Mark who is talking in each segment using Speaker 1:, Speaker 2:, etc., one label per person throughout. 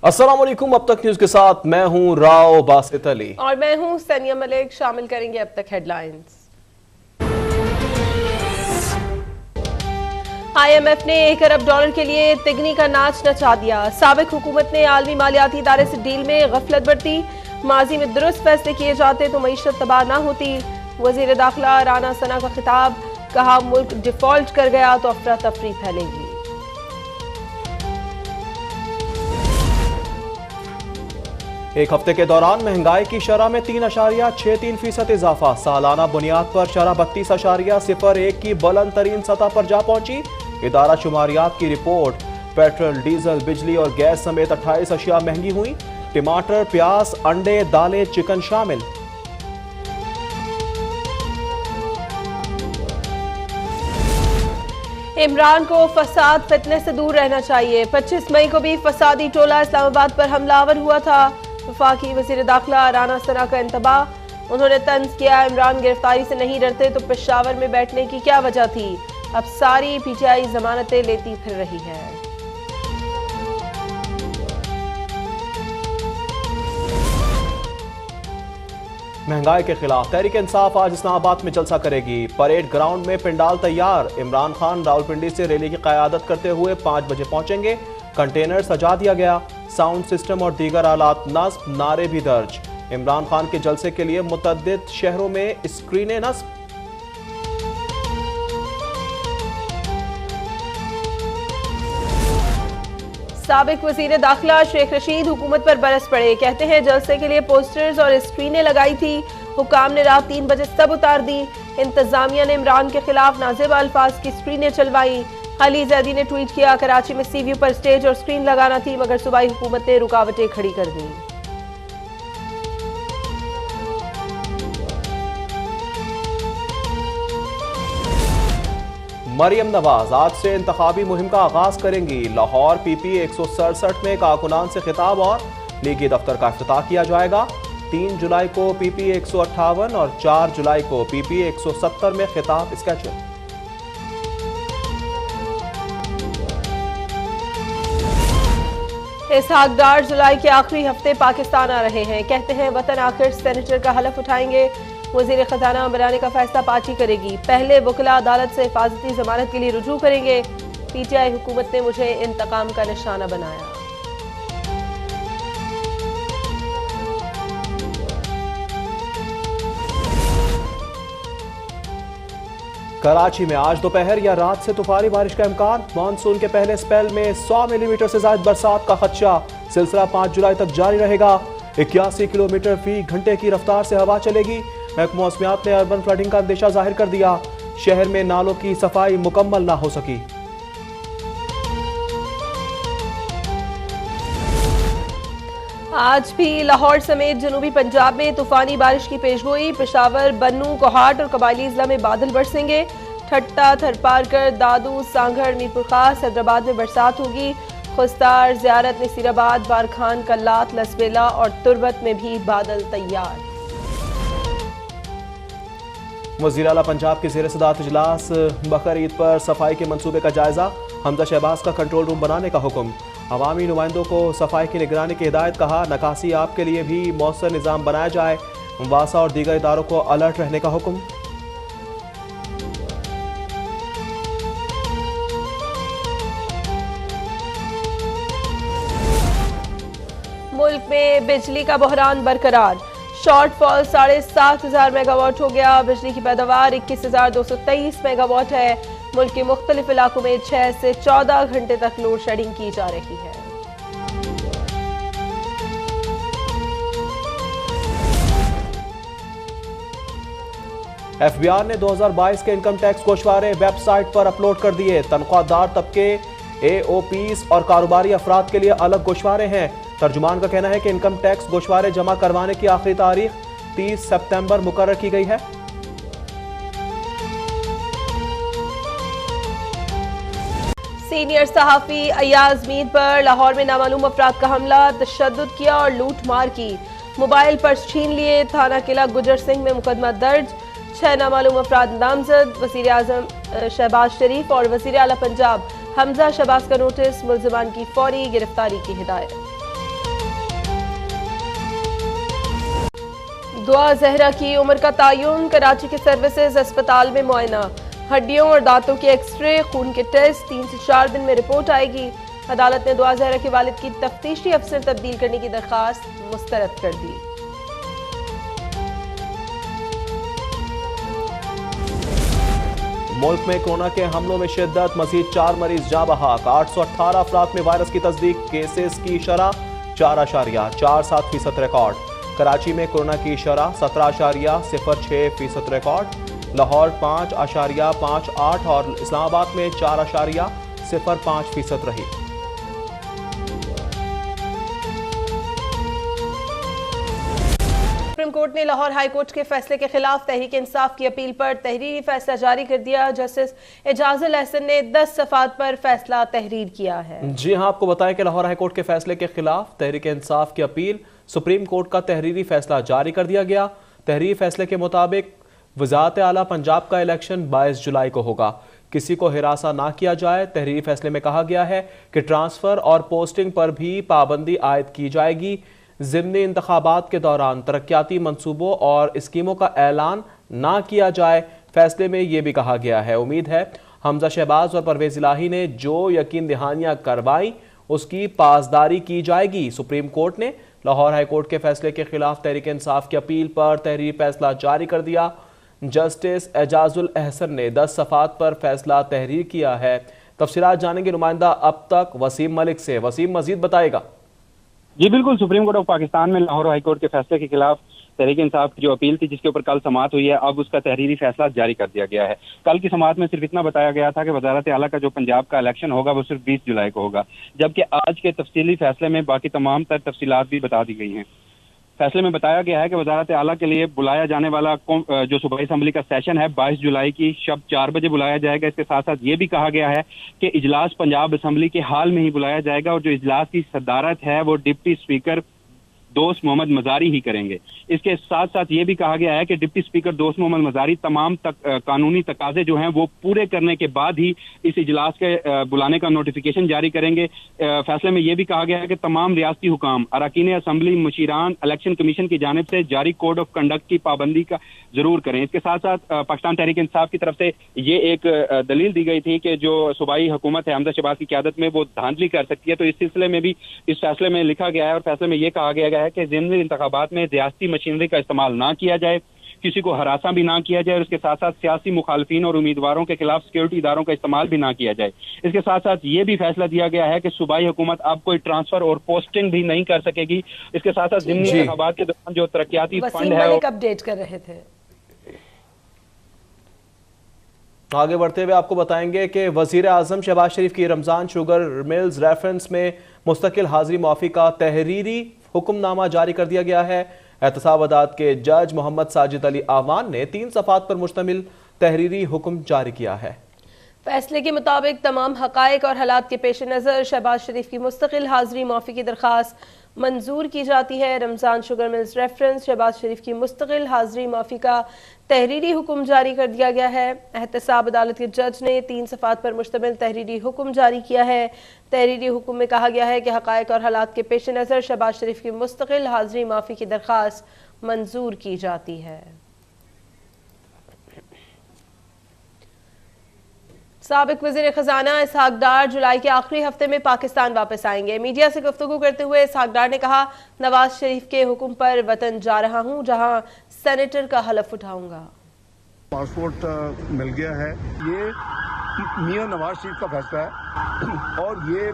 Speaker 1: अस्सलाम वालेकुम। अब तक न्यूज के साथ मैं हूं राव बासित अली
Speaker 2: और मैं हूं सनिया मलिक। शामिल करेंगे अब तक हेडलाइंस। IMF ने $1 अरब के लिए तिगनी का नाच नचा दिया। साबिक हुकूमत ने आलमी मालियाती इदारे से डील में गफलत बरती। माजी में दुरुस्त फैसले किए जाते तो मईशत तबाह ना होती। वजीर दाखिला राना सना का खिताब, कहा मुल्क डिफॉल्ट कर गया तो अफरा तफरी फैलेगी।
Speaker 1: एक हफ्ते के दौरान महंगाई की शरह में 3.63% इजाफा। सालाना बुनियाद पर शरह 32.01 की बुलंद तरीन सतह पर जा पहुंची। इदारा शुमारियात की रिपोर्ट, पेट्रोल, डीजल, बिजली और गैस समेत 28 अशिया महंगी हुई। टमाटर, प्याज, अंडे, दालें, चिकन शामिल।
Speaker 2: इमरान को फसाद फितने से दूर रहना चाहिए। 25 मई को भी फसादी टोला इस्लामाबाद पर हमलावर हुआ था। वफाकी वजीर दाखिला राना सना का इंतबाह, उन्होंने तंज किया इमरान गिरफ्तारी से नहीं डरते तो पेशावर में बैठने की क्या वजह थी। अब सारी PTI जमानतें लेती फिर रही है।
Speaker 1: महंगाई के खिलाफ तहरीक इंसाफ आज इस्लामाबाद में जलसा करेगी। परेड ग्राउंड में पंडाल तैयार। इमरान खान रावलपिंडी से रैली की क़यादत करते हुए 5 बजे पहुंचेंगे। कंटेनर सजा दिया गया। साउंड सिस्टम और दीगर आलात नस्ब, नारे भी दर्ज। इमरान खान के जलसे के लिए मुतअद्दिद शहरों में स्क्रीनें नस्ब।
Speaker 2: साबिक वजीर दाखिला शेख रशीद हुकूमत पर बरस पड़े। कहते हैं जलसे के लिए पोस्टर्स और स्क्रीनें लगाई थी। हुकाम ने रात 3 बजे सब उतार दी। इंतजामिया ने इमरान के खिलाफ नाज़िब अल्फाज की स्क्रीनें चलवाई। अली जैदी ने ट्वीट किया, कराची में सी व्यू पर स्टेज और स्क्रीन लगाना थी मगर सूबाई हुकूमत ने रुकावटें खड़ी कर दी।
Speaker 1: मरियम नवाज आज से इंतखाबी मुहिम का आगाज करेंगी। लाहौर PP 167 में कारकुनान से खिताब और लीगी दफ्तर का इफ्तिताह किया जाएगा। 3 जुलाई को PP 158 और 4 जुलाई को PP 170 में खिताब स्केड्यूल।
Speaker 2: इसहाक डार जुलाई के आखिरी हफ्ते पाकिस्तान आ रहे हैं। कहते हैं वतन आखिर सेनेटर का हलफ उठाएंगे। वजीर खजाना बनाने का फैसला पार्टी करेगी। पहले वकला अदालत से हिफाजती जमानत के लिए रुजू करेंगे। PTI हुकूमत ने मुझे इंतकाम का निशाना बनाया।
Speaker 1: कराची में आज दोपहर या रात से तूफानी बारिश का इम्कान। मानसून के पहले स्पेल में 100 मिलीमीटर से ज्यादा बरसात का खदशा। सिलसिला 5 जुलाई तक जारी रहेगा। 81 किलोमीटर फी घंटे की रफ्तार से हवा चलेगी। महकमा मौसमियात ने अर्बन फ्लडिंग का अंदेशा जाहिर कर दिया। शहर में नालों की सफाई मुकम्मल ना हो सकी।
Speaker 2: आज भी लाहौर समेत जनूबी पंजाब में तूफानी बारिश की पेशगोई। पेशावर, बन्नू, कोहाट और कबायली इजला में बादल बरसेंगे। ठट्टा, थरपारकर, दादू, सांगड़, मीरपुर खास, हैदराबाद में बरसात होगी। खुस्तार, ज़ियारत, नसीराबाद, बारखान, कल्लात, लसबेला और तुरबत में भी बादल तैयार।
Speaker 1: वज़ीर आला पंजाब के ज़ेर सदारत इजलास। बकर ईद पर सफाई के मंसूबे का जायजा। हमजा शहबाज का कंट्रोल रूम बनाने का हुक्म। अवामी नुमाइंदों को सफाई की निगरानी की हिदायत। कहा नकासी आप के लिए भी मौसर निज़ाम बनाया जाए। वासा और दीगर इदारों को अलर्ट रहने का हुक्म।
Speaker 2: मुल्क में बिजली का बहरान बरकरार। शॉर्टफॉल 7,500 मेगावाट हो गया। बिजली की पैदावार 21,223 मेगावाट है। मुल्क के मुख्तलिफ इलाकों में 6 से 14 घंटे तक लोड शेडिंग की जा रही है।
Speaker 1: FBI ने 2022 के इनकम टैक्स गोशवारे वेबसाइट पर अपलोड कर दिए। तनख्वाहदार तबके, AOPs और कारोबारी अफराद के लिए अलग गोशवारे हैं। तर्जुमान का कहना है कि इनकम टैक्स गोशवारे जमा करवाने की आखिरी तारीख 30 सितंबर मुकर्रर की गई है।
Speaker 2: सीनियर सहाफी अयाज मीर पर लाहौर में नामालूम अफराद का हमला, तशद्दुद किया और लूट मार की। मोबाइल पर्स छीन लिए। थाना किला गुजर सिंह में मुकदमा दर्ज। 6 नामालूम अफराद नामजद। वज़ीर आज़म शहबाज शरीफ और वज़ीर आला पंजाब हमजा शहबाज का नोटिस। मुल्ज़िमान की फौरी गिरफ्तारी की हिदायत। दुआ जहरा की उम्र का तयन, कराची के सर्विसेज अस्पताल में मुआयना, हड्डियों और दांतों के एक्सरे, खून के टेस्ट, 3 से 4 दिन में रिपोर्ट आएगी। अदालत ने दुआ जहरा के वालिद की तफ्तीशी अफसर तब्दील करने की दरखास्त मुस्तरद कर दी।
Speaker 1: मुल्क में कोरोना के हमलों में शिद्दत, मजीद 4 मरीज जा बहाक, 818 अफराद में वायरस की तस्दीक, केसेस की शरह 4.47% रिकॉर्ड। कराची में कोरोना की शरह 17.06% रिकॉर्ड। लाहौर 5.58 और इस्लामाबाद में 4.05% रही।
Speaker 2: सुप्रीम कोर्ट ने लाहौर हाई कोर्ट के फैसले के खिलाफ तहरीक इंसाफ की अपील पर तहरीरी फैसला जारी कर दिया। जस्टिस एजाजुल अहसन ने 10 सफ़ात पर फैसला तहरीर किया है। जी हां, आपको बताएं कि लाहौर हाई कोर्ट के फैसले के खिलाफ तहरीक इंसाफ की अपील सुप्रीम कोर्ट का तहरीरी फैसला जारी कर दिया गया। तहरीरी फैसले के मुताबिक वज़ारत आला पंजाब का इलेक्शन 22 जुलाई को होगा, किसी को हिरासा ना किया जाए। तहरीरी फैसले में कहा गया है कि ट्रांसफर और पोस्टिंग पर भी पाबंदी आयद की जाएगी। ज़िमनी इंतखाबात के दौरान तरक्याती मंसूबों और स्कीमों का ऐलान ना किया जाए। फैसले में यह भी कहा गया है, उम्मीद है हमजा शहबाज और परवेज इलाही ने जो यकीन दहानियां करवाई उसकी पासदारी की जाएगी। सुप्रीम कोर्ट ने लाहौर हाई कोर्ट के फैसले के खिलाफ तहरीक इंसाफ की अपील पर तहरीरी फैसला जारी कर दिया। जस्टिस एजाजुल अहसन ने 10 सफ़ात पर फैसला तहरीर किया है। तफसीलात जानेंगे नुमाइंदा अब तक वसीम मलिक से। वसीम, मजीद बताएगा।
Speaker 3: जी बिल्कुल, सुप्रीम कोर्ट ऑफ पाकिस्तान में लाहौर हाई कोर्ट के फैसले के खिलाफ तहरीक इंसाफ की जो अपील थी, जिसके ऊपर कल समाअत हुई है, अब उसका तहरीरी फैसला जारी कर दिया गया है। कल की समाअत में सिर्फ इतना बताया गया था कि वजारत आला का जो पंजाब का इलेक्शन होगा वो सिर्फ 20 जुलाई को होगा, जबकि आज के तफसीली फैसले में बाकी तमाम तर तफसीलात भी बता दी गई हैं। फैसले में बताया गया है कि वजारत आला के लिए बुलाया जाने वाला जो सूबाई असम्बली का सेशन है 22 जुलाई की शब 4 बजे बुलाया जाएगा। इसके साथ साथ ये भी कहा गया है कि इजलास पंजाब असम्बली के हाल में ही बुलाया जाएगा और जो इजलास की सदारत है वो डिप्टी स्पीकर दोस्त मोहम्मद मजारी ही करेंगे। इसके साथ साथ ये भी कहा गया है कि डिप्टी स्पीकर दोस्त मोहम्मद मजारी तमाम कानूनी तकाजे जो हैं वो पूरे करने के बाद ही इस इजलास के बुलाने का नोटिफिकेशन जारी करेंगे। फैसले में ये भी कहा गया है कि तमाम रियासती हुकाम, अरकान असम्बली, मुशीरान इलेक्शन कमीशन की जानिब से जारी कोड ऑफ कंडक्ट की पाबंदी का जरूर करें। इसके साथ साथ पाकिस्तान तहरीक इंसाफ की तरफ से ये एक दलील दी गई थी कि जो सूबाई हुकूमत है हमजा शहबाज की क़यादत में वो धांधली कर सकती है, तो इस सिलसिले में भी इस फैसले में लिखा गया है और फैसले में ये कहा गया है कि ज़िमनी इंतखाबात में रियासती मशीनरी का इस्तेमाल ना किया जाए, किसी को हरासा भी ना किया जाए और इसके साथ साथ सियासी मुखालफिन और उम्मीदवारों के खिलाफ सिक्योरिटी इदारों का इस्तेमाल भी ना किया जाए। इसके साथ साथ ये भी फैसला दिया गया है कि सूबाई हुकूमत अब कोई ट्रांसफर और पोस्टिंग भी नहीं कर सकेगी। इसके साथ साथ ज़िमनी इंतखाबात के दौरान जो तरक्याती फंड है
Speaker 2: अपडेट कर रहे थे।
Speaker 1: आगे बढ़ते हुए आपको बताएंगे कि वजीर आजम शहबाज शरीफ की रमजान शुगर मिल्स रेफरेंस में मुस्तकिल हाजिरी माफी का तहरीरी हुक्मनामा जारी कर दिया गया है। एहतसाब अदालत के जज मोहम्मद साजिद अली आवान ने 3 सफ़ात पर मुश्तमिल तहरीरी हुक्म जारी किया है।
Speaker 2: फैसले के मुताबिक तमाम हकायक और हालात के पेश नज़र शहबाज शरीफ की मुस्तकिल हाजिरी माफी की दरख्वास्त मंजूर की जाती है। Ramzan sugar mills reference Shahbaz Sharif की मुस्तकिल हाजिरी माफी का तहरीरी हुक्म जारी कर दिया गया है। एहतसाब अदालत के जज ने 3 सफ़ात पर मुश्तमिल तहरीरी हुक्म जारी किया है। तहरीरी हुक्म में कहा गया है कि हकायक और हालात के पेश नज़र शहबाज शरीफ की मुस्तकिल हाजिरी माफी की दरख्वास्त मंजूर की जाती है। साबिक वज़ीर खजाना इसहाक डार जुलाई के आखिरी हफ्ते में पाकिस्तान वापस आएंगे। मीडिया से गुफ्तगू करते हुए इसहाक डार ने कहा, नवाज शरीफ के हुक्म पर वतन जा रहा हूं, जहां सेनेटर का हलफ उठाऊंगा।
Speaker 4: पासपोर्ट मिल गया है, ये मियां नवाज शरीफ का फैसला है और ये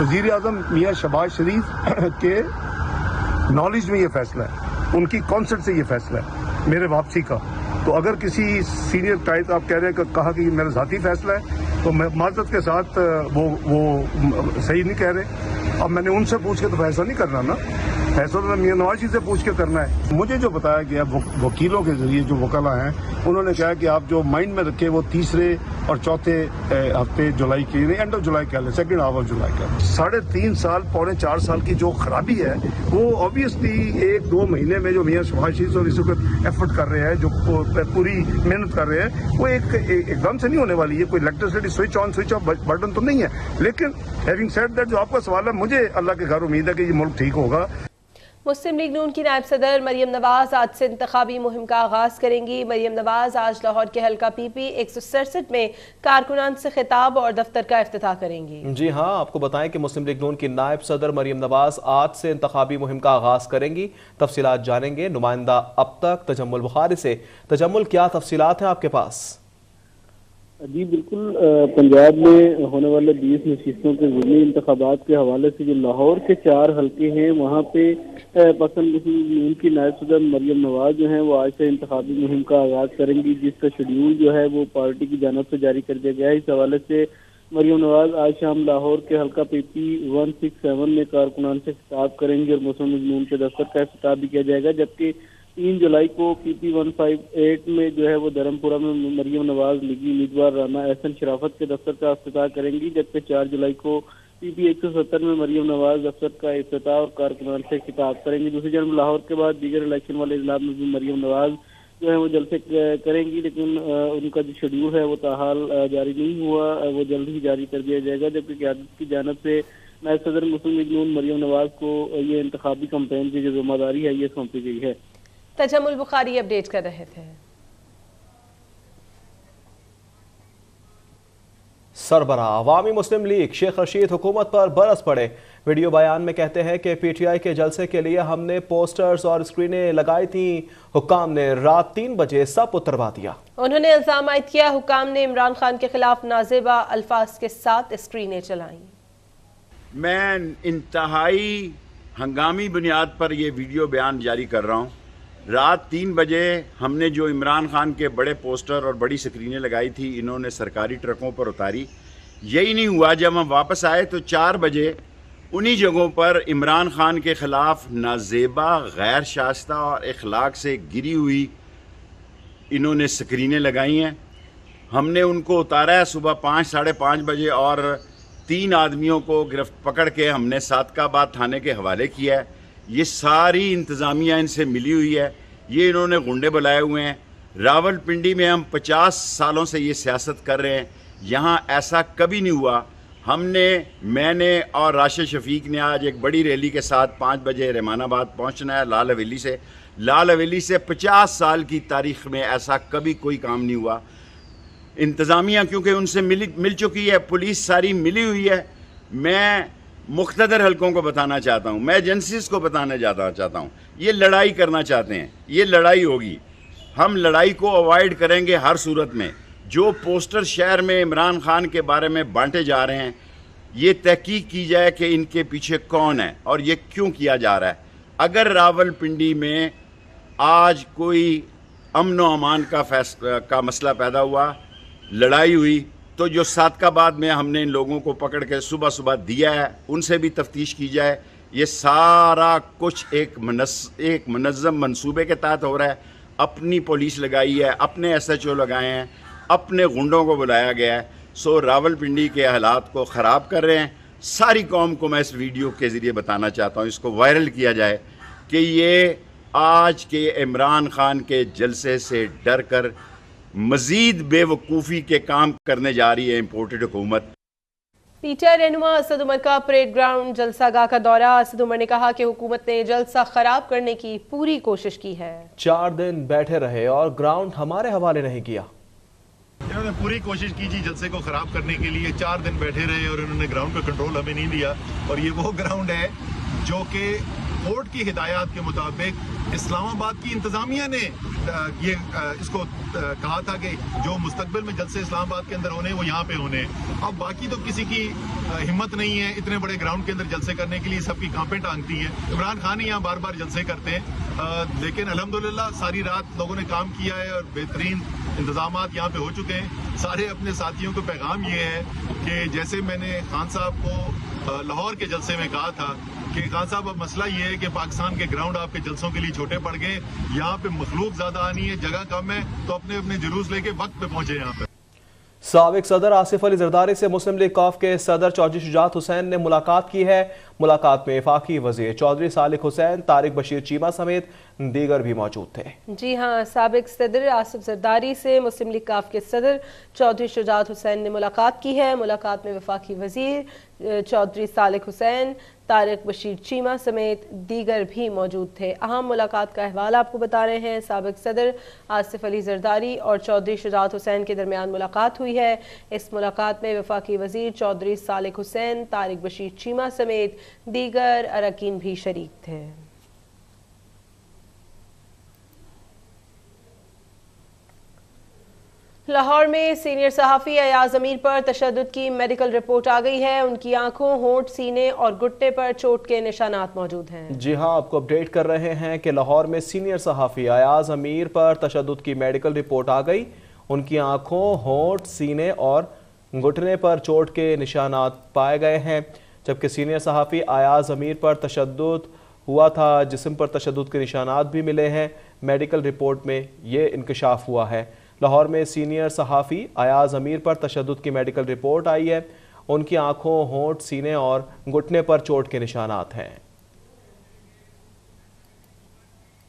Speaker 4: वज़ीर आज़म मियां शहबाज शरीफ के नॉलेज में ये फैसला है, उनकी कॉन्सेप्ट से ये फैसला है मेरे वापसी का। तो अगर किसी सीनियर टाइप आप कह रहे हैं कहा कि मेरा ज़ाती फैसला है, तो मैं माज़रत के साथ वो सही नहीं कह रहे। अब मैंने उनसे पूछ के तो फैसला नहीं करना ना, फैसला तो मियां नवाज शरीफ से पूछ के करना है। मुझे जो बताया गया वकीलों के जरिए जो वकला हैं उन्होंने कहा कि आप जो माइंड में रखे वो 3 और 4 हफ्ते जुलाई की, नहीं एंड ऑफ जुलाई कह लें, सेकेंड हाफ ऑफ जुलाई का 3.5 साल पौने 4 साल की जो खराबी है वो ऑब्वियसली 1-2 महीने में जो मियां शहबाज शरीफ और इस वक्त एफर्ट कर रहे हैं, जो पूरी मेहनत कर रहे हैं, वो एकदम से नहीं होने वाली है। कोई electricity switch on switch off button तो नहीं है। लेकिन हैविंग सेड दैट, जो आपका सवाल है, मुझे अल्लाह के घर उम्मीद है कि ये मुल्क ठीक होगा।
Speaker 2: मुस्लिम लीग नून की नायब सदर मरियम नवाज आज से इंतखाबी मुहिम का आगाज करेंगी। मरियम नवाज आज लाहौर के हल्का PP 167 में कारकुनान से खिताब और दफ्तर का इफ्तिताह करेंगी।
Speaker 1: जी हाँ, आपको बताएं कि मुस्लिम लीग नून की नायब सदर मरियम नवाज आज से इंतखाबी मुहिम का आगाज करेंगी। तफसीलात जानेंगे नुमाइंदा अब तक तजम्मुल बुखारी से। तजम्मुल, क्या तफसीलात हैं आपके पास?
Speaker 5: जी बिल्कुल, पंजाब में होने वाले 20 नशीस्तों के ज़िमनी इंतखाबात के हवाले से जो लाहौर के 4 हल्के हैं वहाँ पे पसंद मुस्लिम लीग की नायब सदर मरियम नवाज जो है वो आज से इंतखाबी मुहिम का आगाज़ करेंगी, जिसका शेड्यूल जो है वो पार्टी की जानिब से जारी कर दिया गया है। इस हवाले से मरियम नवाज आज शाम लाहौर के हल्का PP 167 में कारकुनान से खिताब करेंगे और मुस्लिम लीग नून के दफ्तर का खिताब भी किया जाएगा। जबकि 3 जुलाई को PP 158 में जो है वो धर्मपुरा में मरियम नवाज लीगी उम्मीदवार राना एहसन शराफत के दफ्तर का इफ्तिताह करेंगी। जबकि 4 जुलाई को PP 170 में मरियम नवाज दफ्तर का इफ्तिताह और कारकुनान से खिताब करेंगी। दूसरी जानब लाहौर के बाद दीगर इलेक्शन वाले इजला में भी मरियम नवाज जो है वो जलसे करेंगी, लेकिन उनका जो शेड्यूल है वो ताहाल जारी नहीं हुआ, वो जल्द ही जारी कर दिया जाएगा। जबकि क़यादत की जानिब से नायब सदर मुस्लिम लीग नून मरियम नवाज को ये इंतखाबी कैंपेन की जो जिम्मेदारी है ये सौंपी गई है।
Speaker 2: तजम्मुल बुखारी अपडेट कर रहे थे।
Speaker 1: सरबराह अवामी मुस्लिम लीग शेख रशीद हुकूमत पर बरस पड़े। वीडियो बयान में कहते हैं कि PTI के जलसे के लिए हमने पोस्टर्स और स्क्रीनें लगाई थी, हुक्काम ने रात 3 बजे सब उतरवा दिया।
Speaker 2: उन्होंने इल्जाम आयद किया हुक्काम ने इमरान खान के खिलाफ नाजेबा अल्फाज के साथ स्क्रीनें चलाई।
Speaker 6: मैं इंतहाई हंगामी बुनियाद पर यह वीडियो बयान जारी कर रहा हूँ। रात 3 बजे हमने जो इमरान खान के बड़े पोस्टर और बड़ी स्क्रीनें लगाई थी, इन्होंने सरकारी ट्रकों पर उतारी। यही नहीं हुआ, जब हम वापस आए तो 4 बजे उन्हीं जगहों पर इमरान खान के ख़िलाफ़ नाजेबा, गैर शास्ता और अखलाक से गिरी हुई इन्होंने स्क्रीनें लगाई हैं। हमने उनको उतारा है सुबह 5 साढ़े 5 बजे और 3 आदमियों को पकड़ के हमने सादकाबाद थाने के हवाले किया है। ये सारी इंतज़ामिया इनसे मिली हुई है, ये इन्होंने गुंडे बुलाए हुए हैं। रावलपिंडी में हम 50 सालों से ये सियासत कर रहे हैं, यहाँ ऐसा कभी नहीं हुआ। मैंने और राशिद शफीक ने आज एक बड़ी रैली के साथ 5 बजे रहमानाबाद पहुँचना है लाल हवेली से। लाल हवेली से 50 साल की तारीख में ऐसा कभी कोई काम नहीं हुआ। इंतज़ामिया क्योंकि उनसे मिल चुकी है, पुलिस सारी मिली हुई है। मैं मुख्तदर हल्कों को बताना चाहता हूँ, मैं एजेंसीज को बताना चाहता हूँ, ये लड़ाई करना चाहते हैं, ये लड़ाई होगी। हम लड़ाई को अवॉइड करेंगे हर सूरत में। जो पोस्टर शहर में इमरान खान के बारे में बांटे जा रहे हैं, ये तहकीक की जाए कि इनके पीछे कौन है और ये क्यों किया जा रहा है। अगर रावलपिंडी में आज कोई अमन व अमान का मसला पैदा हुआ, लड़ाई हुई, तो जो सादकाबाद में हमने इन लोगों को पकड़ के सुबह सुबह दिया है, उनसे भी तफ्तीश की जाए। ये सारा कुछ एक मुनज़्ज़म मंसूबे के तहत हो रहा है। अपनी पुलिस लगाई है, अपने SHO लगाए हैं, अपने गुंडों को बुलाया गया है। सो रावलपिंडी के हालात को ख़राब कर रहे हैं। सारी कौम को मैं इस वीडियो के ज़रिए बताना चाहता हूँ, इसको वायरल किया जाए कि ये आज के इमरान खान के जलसे से डर कर मजीद बेवकूफ़ी के काम करने जा रही है इम्पोर्टेड हुकूमत।
Speaker 2: PTI रहनुमा असद उमर का परेड ग्राउंड जलसागाह का दौरा। असद उमर ने कहा कि हुकूमत ने जलसा खराब करने की पूरी कोशिश की है।
Speaker 1: 4 दिन बैठे रहे और ग्राउंड हमारे हवाले नहीं किया।
Speaker 7: इन्होंने पूरी कोशिश की जी जलसे को खराब करने के लिए। 4 दिन बैठे रहे और इन्होंने ग्राउंड का कंट्रोल हमें नहीं दिया। और ये वो ग्राउंड है जो कि कोर्ट की हिदायत के मुताबिक इस्लामाबाद की इंतजामिया ने इसको कहा था कि जो मुस्तकबिल में जलसे इस्लामाबाद के अंदर होने वो यहाँ पे होने। अब बाकी तो किसी की हिम्मत नहीं है इतने बड़े ग्राउंड के अंदर जलसे करने के लिए, सबकी कांपें टांगती हैं। इमरान खान ही यहाँ बार बार जलसे करते हैं, लेकिन अल्हम्दुलिल्लाह सारी रात लोगों ने काम किया है और बेहतरीन इंतजामात यहाँ पे हो चुके हैं। सारे अपने साथियों को पैगाम ये है कि जैसे मैंने खान साहब को लाहौर के जलसे में कहा था कि खान साहब अब मसला ये है कि पाकिस्तान के ग्राउंड आपके जलसों के लिए छोटे पड़ गए, यहाँ पे मखलूक ज्यादा आनी है, जगह कम है, तो अपने अपने जुलूस लेके वक्त पे पहुंचे यहाँ पे।
Speaker 1: साबिक सदर आसिफ अली जरदारी से मुस्लिम लीग कौफ के सदर चौधरी शुजात हुसैन ने मुलाकात की है। मुलाकात में वफाकी वज़ीर चौधरी सालिक हुसैन, तारिक बशीर चीमा समेत दीगर भी मौजूद थे। जी
Speaker 2: हाँ, साबिक सदर आसिफ जरदारी से मुस्लिम लीग कौफ के सदर चौधरी शुजात हुसैन ने मुलाकात की है। मुलाकात में वफाकी वज़ीर चौधरी सालिक हुसैन, तारिक बशीर चीमा समेत दीगर भी मौजूद थे। अहम मुलाकात का अहवाल आपको बता रहे हैं। साबिक सदर आसिफ अली जरदारी और चौधरी शुजात हुसैन के दरमियान मुलाकात हुई है। इस मुलाकात में वफाकी वजीर चौधरी सालिक हुसैन, तारिक बशीर चीमा समेत दीगर अरकान भी शरीक थे। लाहौर में सीनियर सहाफ़ी अयाज अमीर पर तशद्दुद की मेडिकल रिपोर्ट आ गई है। उनकी आंखों, होंठ, सीने और घुटने पर चोट के निशानात मौजूद हैं। जी हां, आपको अपडेट कर रहे हैं कि लाहौर में सीनियर सहाफ़ी अयाज अमीर पर तशद्दुद की मेडिकल रिपोर्ट आ गई। उनकी आंखों, होंठ, सीने और घुटने पर चोट के निशानात पाए गए हैं। जबकि सीनियर सहाफ़ी अयाज अमीर पर तशद्दुद हुआ था, जिस्म पर तशद्दुद के निशानात भी मिले हैं। मेडिकल रिपोर्ट में ये इंकशाफ हुआ है। लाहौर में सीनियर सहाफ़ी अयाज अमीर पर तशद्दुद की मेडिकल रिपोर्ट आई है। उनकी आंखों, होंठ, सीने और घुटने पर चोट के निशानात हैं।